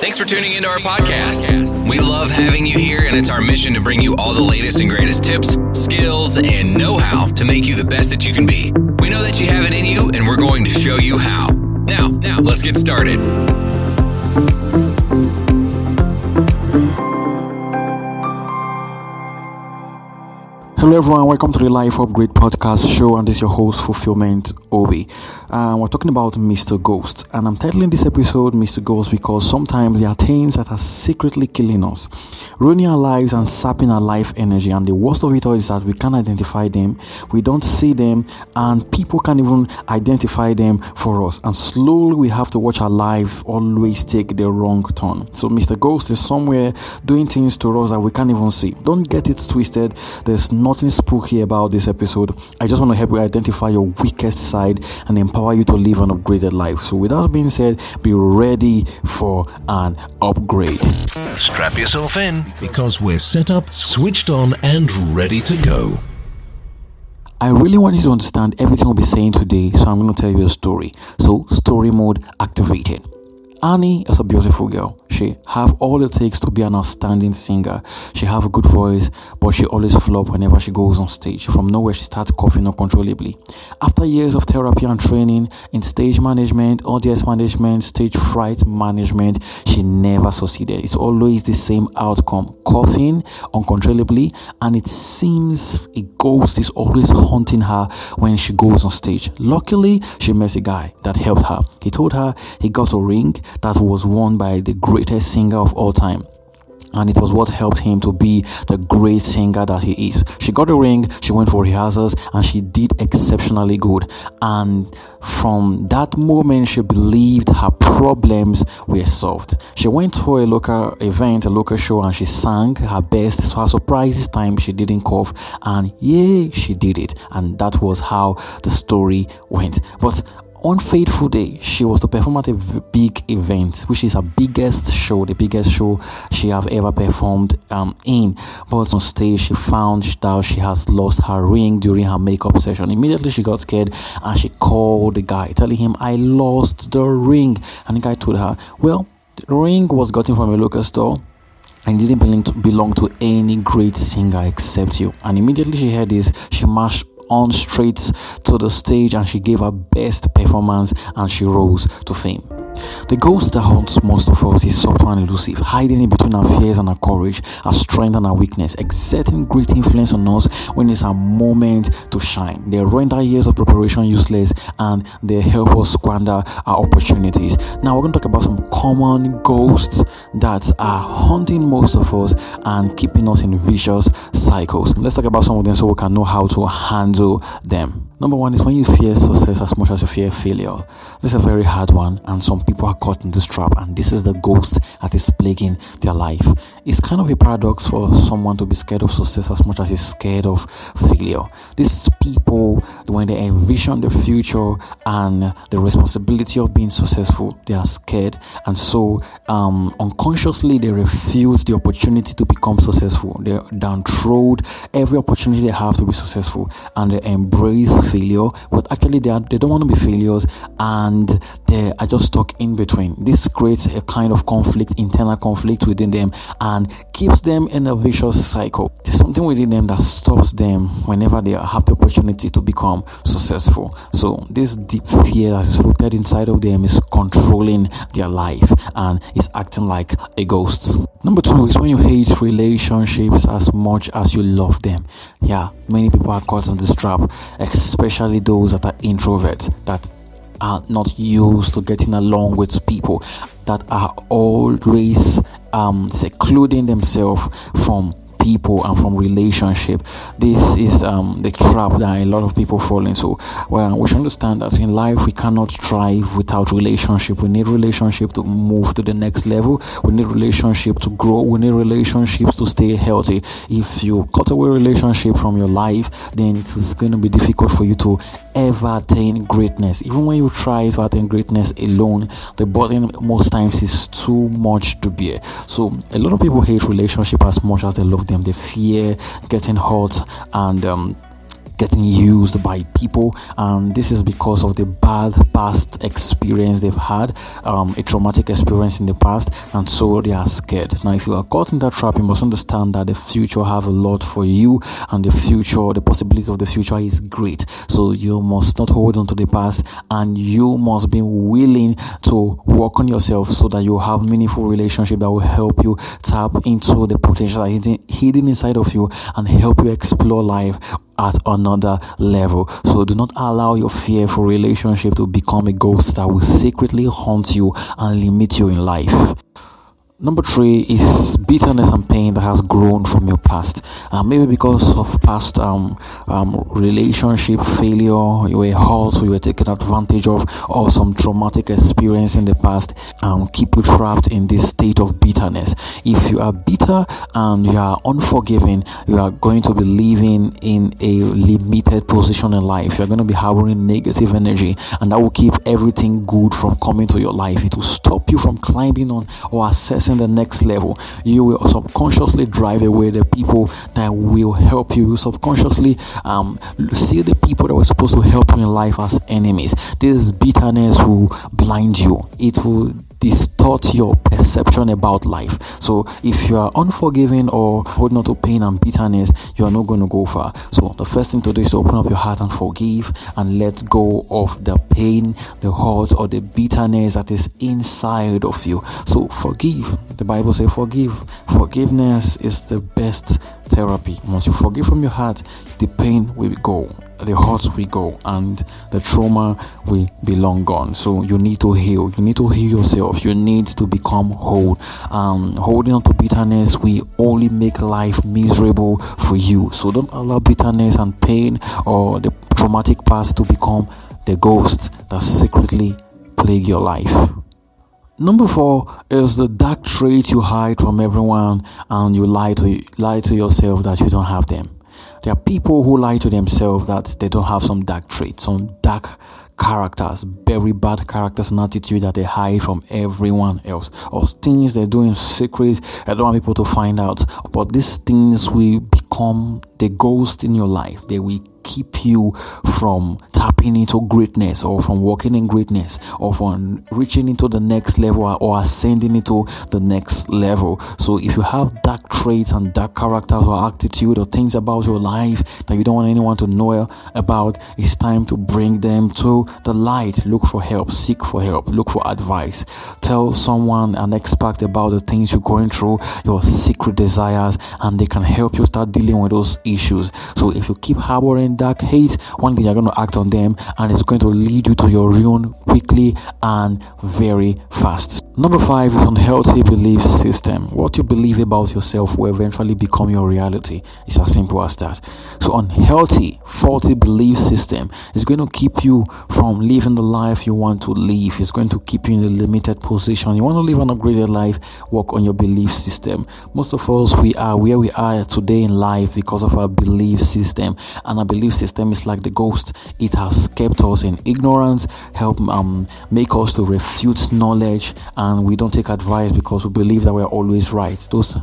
Thanks for tuning into our podcast. We love having you here, and it's our mission to bring you all the latest and greatest tips, skills, and know-how to make you the best that you can be. We know that you have it in you, and we're going to show you how. Now, let's get started. Hello everyone, welcome to the Life Upgrade podcast show, and this is your host, Fulfillment Obi. We're talking about Mr. Ghost, and I'm titling this episode Mr. Ghost because sometimes there are things that are secretly killing us, ruining our lives and sapping our life energy, and the worst of it all is that we can't identify them, we don't see them, and people can't even identify them for us, and slowly we have to watch our life always take the wrong turn. So Mr. Ghost is somewhere doing things to us that we can't even see. Don't get it twisted, there's nothing spooky about this episode. I just want to help you identify your weakest side and empower you to live an upgraded life. So with that being said, be ready for an upgrade. Strap yourself in because we're set up, switched on, and ready to go. I really want you to understand everything we'll be saying today, so I'm going to tell you a story. So story mode activated. Annie is a beautiful girl. She have all it takes to be an outstanding singer. She have a good voice, but she always flop whenever she goes on stage. From nowhere, she starts coughing uncontrollably. After years of therapy and training in stage management, audience management, stage fright management, she never succeeded. It's always the same outcome: coughing uncontrollably, and it seems a ghost is always haunting her when she goes on stage. Luckily, she met a guy that helped her. He told her he got a ring that was worn by the greatest singer of all time, and it was what helped him to be the great singer that he is. She got a ring, she went for rehearsals, and she did exceptionally good. And from that moment, she believed her problems were solved. She went to a local event, a local show, and she sang her best. So her surprise this time, she didn't cough, and yay, she did it. And that was how the story went. But one fateful day, she was to perform at a big event, which is her biggest show, the biggest show she have ever performed in. But on stage, she found that she has lost her ring during her makeup session. Immediately, she got scared and she called the guy, telling him, "I lost the ring." And the guy told her, well, the ring was gotten from a local store, and it didn't belong to any great singer except you. And immediately she heard this, she marched on straight to the stage and she gave her best performance and she rose to fame. The ghost that haunts most of us is subtle and elusive, hiding in between our fears and our courage, our strength and our weakness, exerting great influence on us when it's our moment to shine. They render years of preparation useless and they help us squander our opportunities. Now we're going to talk about some common ghosts that are haunting most of us and keeping us in vicious cycles. Let's talk about some of them so we can know how to handle them. Number one is when you fear success as much as you fear failure. This is a very hard one, and some people are caught in this trap, and this is the ghost that is plaguing their life. It's kind of a paradox for someone to be scared of success as much as he's scared of failure. These people, when they envision the future and the responsibility of being successful, they are scared, and so unconsciously they refuse the opportunity to become successful. They downthrow every opportunity they have to be successful, and they embrace failure, but actually they don't want to be failures, and they are just stuck in between. This creates a kind of conflict, internal conflict within them, and keeps them in a vicious cycle. There's something within them that stops them whenever they have the opportunity to become successful. So this deep fear that is rooted inside of them is controlling their life and is acting like a ghost. Number two is when you hate relationships as much as you love them. Yeah, many people are caught in this trap, especially those that are introverts, that are not used to getting along with people, that are always secluding themselves from people and from relationship. This is the trap that a lot of people fall into. Well, we should understand that in life we cannot thrive without relationship. We need relationship to move to the next level. We need relationship to grow. We need relationships to stay healthy. If you cut away relationship from your life, then it is going to be difficult for you to ever attain greatness. Even when you try to attain greatness alone, the burden most times is too much to bear. So a lot of people hate relationship as much as they love them. They fear getting hurt and getting used by people, and this is because of the bad past experience they've had, a traumatic experience in the past, and so they are scared. Now, if you are caught in that trap, you must understand that the future have a lot for you, and the possibility of the future is great. So you must not hold on to the past, and you must be willing to work on yourself so that you have meaningful relationship that will help you tap into the potential that is hidden inside of you and help you explore life at another level. So do not allow your fear for relationship to become a ghost that will secretly haunt you and limit you in life. Number 3 is bitterness and pain that has grown from your past. Maybe because of past relationship failure, you were hurt, or you were taken advantage of, or some traumatic experience in the past keep you trapped in this state of bitterness. If you are bitter and you are unforgiving, you are going to be living in a limited position in life. You're going to be harboring negative energy, and that will keep everything good from coming to your life. It will stop you from climbing on or accessing the next level. You will subconsciously drive away the people that will help you. You subconsciously see the people that were supposed to help you in life as enemies. This bitterness will blind you. It will distort your perception about life. So if you are unforgiving or holding on to pain and bitterness, you are not going to go far. So the first thing to do is to open up your heart and forgive, and let go of the pain, the hurt, or the bitterness that is inside of you. So forgive. The Bible says forgive. Forgiveness is the best therapy. Once you forgive from your heart, the pain will go, the hurt will go, and the trauma will be long gone. So you need to heal. You need to heal yourself. You need to become whole. Holding on to bitterness will only make life miserable for you. So don't allow bitterness and pain or the traumatic past to become the ghost that secretly plague your life. Number 4 is the dark traits you hide from everyone, and you lie to yourself that you don't have them. There are people who lie to themselves that they don't have some dark traits, some dark characters, very bad characters and attitude that they hide from everyone else, or things they do in secret. I don't want people to find out, but these things will become the ghost in your life. They will keep you from tapping into greatness, or from walking in greatness, or from reaching into the next level, or ascending into the next level. So if you have dark traits and dark characters or attitude or things about your life that you don't want anyone to know about, it's time to bring them to the light. Look for help, seek for help, look for advice. Tell someone, an expert, about the things you're going through, your secret desires, and they can help you start dealing with those issues. So if you keep harboring dark hate, one day you're going to act on them, and it's going to lead you to your ruin quickly and very fast. Number 5 is unhealthy belief system. What you believe about yourself will eventually become your reality. It's as simple as that. So unhealthy, faulty belief system is going to keep you from living the life you want to live. It's going to keep you in a limited position. You want to live an upgraded life, work on your belief system. Most of us, we are where we are today in life because of our belief system, and our belief system is like the ghost. It has kept us in ignorance, help make us to refute knowledge, and we don't take advice because we believe that we're always right. Those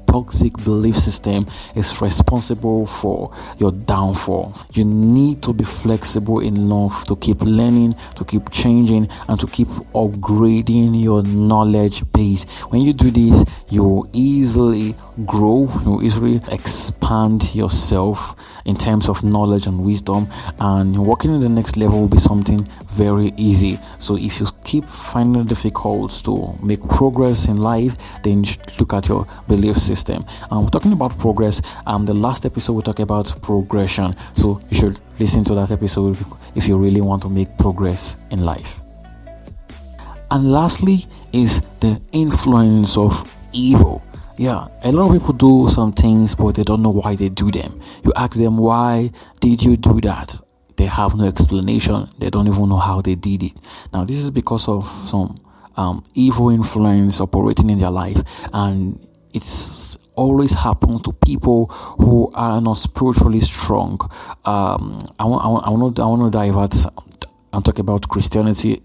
toxic belief system is responsible for your downfall. You need to be flexible enough to keep learning, to keep changing, and to keep upgrading your knowledge base. When you do this, you easily grow, you easily expand yourself in terms of knowledge and wisdom, and walking in the next level will be something very easy. So if you keep finding it difficult to make progress in life, then you should look at your belief system. We're talking about progress. The last episode we talked about progression, so you should listen to that episode if you really want to make progress in life. And lastly is the influence of evil. Yeah, a lot of people do some things, but they don't know why they do them. You ask them, why did you do that? They have no explanation. They don't even know how they did it. Now, this is because of some evil influence operating in their life, and it's always happens to people who are not spiritually strong. I want to divert and talk about Christianity,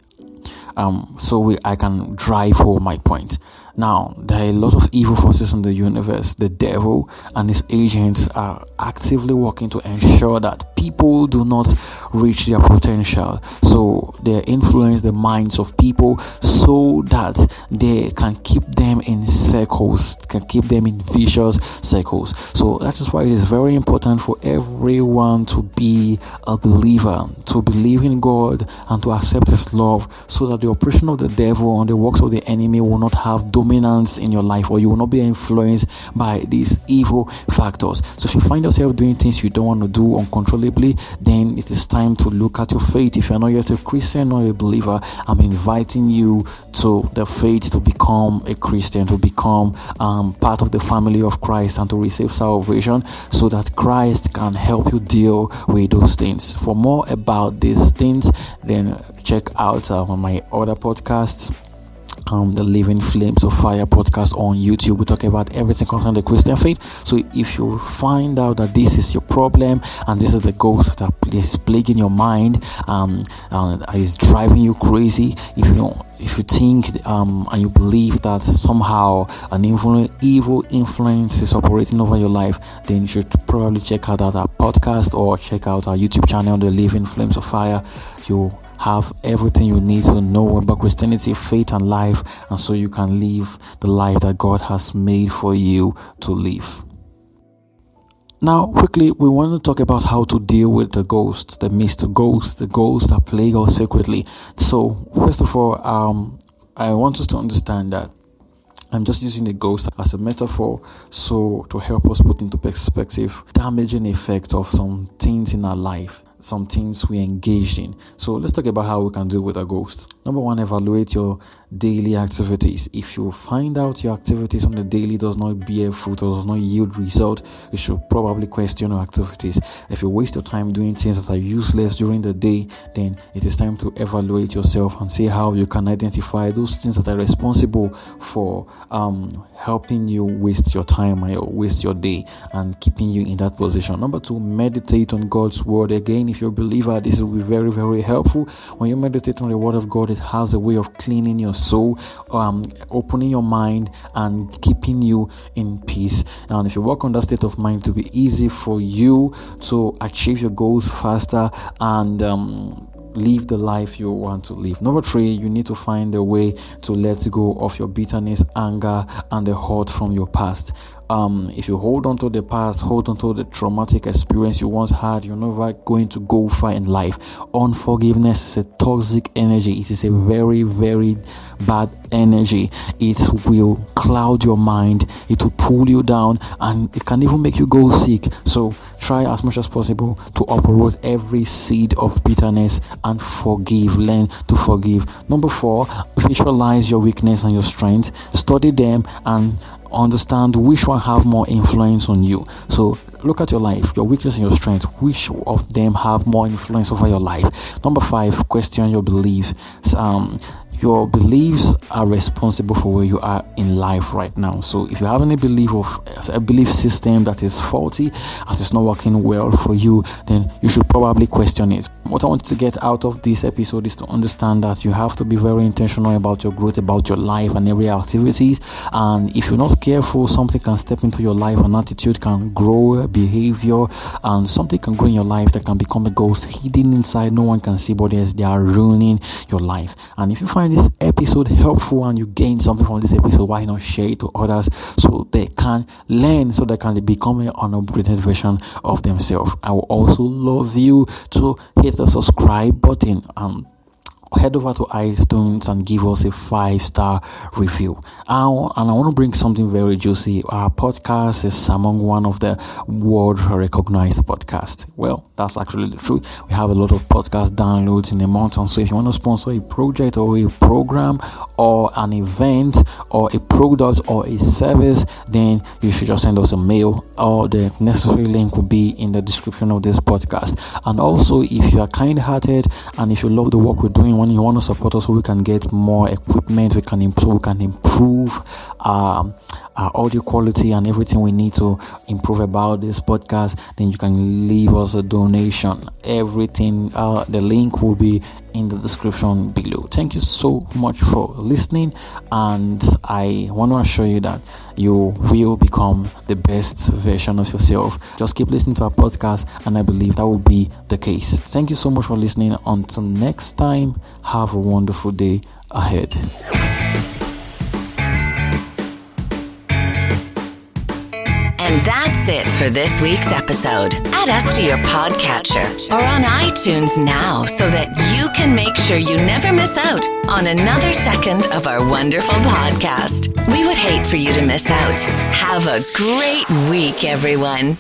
I can drive home my point. Now, there are a lot of evil forces in the universe. The devil and his agents are actively working to ensure that people do not reach their potential. So they influence the minds of people so that they can keep them in circles, can keep them in vicious circles. So that is why it is very important for everyone to be a believer, to believe in God and to accept His love, so that the operation of the devil and the works of the enemy will not have dominance in your life, or you will not be influenced by these evil factors. So if you find yourself doing things you don't want to do uncontrollably, then it is time to look at your faith. If you're not yet a Christian or a believer, I'm inviting you to the faith, to become a Christian, to become part of the family of Christ, and to receive salvation, so that Christ can help you deal with those things. For more about these things, then check out my other podcasts, the Living Flames of Fire podcast on YouTube. We talk about everything concerning the Christian faith. So if you find out that this is your problem and this is the ghost that is plaguing your mind and is driving you crazy, if you think and you believe that somehow an evil influence is operating over your life, then you should probably check out our podcast or check out our YouTube channel, the Living Flames of Fire. You have everything you need to know about Christianity, faith, and life, and so you can live the life that God has made for you to live. Now, quickly, we want to talk about how to deal with the ghosts, the missed ghosts, the ghosts that plague us secretly. So, first of all, I want us to understand that I'm just using the ghost as a metaphor, so to help us put into perspective damaging effect of some things in our life, some things we engaged in. So let's talk about how we can deal with a ghost. Number one, evaluate your daily activities. If you find out your activities on the daily does not bear fruit or does not yield result, you should probably question your activities. If you waste your time doing things that are useless during the day, then it is time to evaluate yourself and see how you can identify those things that are responsible for helping you waste your time or waste your day and keeping you in that position. Number two, meditate on God's word. Again, if you're a believer, this will be very, very helpful. When you meditate on the word of God, it has a way of cleaning your soul, opening your mind, and keeping you in peace. And if you work on that state of mind, it will be easy for you to achieve your goals faster and live the life you want to live. Number three, you need to find a way to let go of your bitterness, anger, and the hurt from your past. If you hold on to the past, hold on to the traumatic experience you once had, you're never going to go far in life. Unforgiveness is a toxic energy. It is a very, very bad energy. It will cloud your mind, it will pull you down, and it can even make you go sick. So try as much as possible to uproot every seed of bitterness and forgive. Learn to forgive. Number four, visualize your weakness and your strength. Study them and understand which one have more influence on you. So look at your life, your weakness and your strength. Which of them have more influence over your life? Number five, question your beliefs. Your beliefs are responsible for where you are in life right now. So if you have any belief system that is faulty, that is not working well for you, then you should probably question it. What I want to get out of this episode is to understand that you have to be very intentional about your growth, about your life and every activities. And if you're not careful, something can step into your life, an attitude can grow, behavior, and something can grow in your life that can become a ghost hidden inside. No one can see, but they are ruining your life. And if you find this episode helpful and you gain something from this episode, why not share it to others so they can learn, so they can become an upgraded version of themselves. I will also love you to hit the subscribe button and head over to iTunes and give us a 5-star review. And I want to bring something very juicy. Our podcast is among one of the world recognized podcasts. Well, that's actually the truth. We have a lot of podcast downloads in a month, and so if you want to sponsor a project or a program or an event or a product or a service, then you should just send us a mail, or the necessary link will be in the description of this podcast. And also, if you are kind-hearted and if you love the work we're doing, when you want to support us so we can get more equipment, we can improve our audio quality and everything we need to improve about this podcast, then you can leave us a donation. Everything, the link will be in the description below. Thank you so much for listening, and I want to assure you that you will become the best version of yourself. Just keep listening to our podcast, and I believe that will be the case. Thank you so much for listening. Until next time, have a wonderful day ahead. And that's it for this week's episode. Add us to your podcatcher or on iTunes now so that you can make sure you never miss out on another second of our wonderful podcast. We would hate for you to miss out. Have a great week, everyone.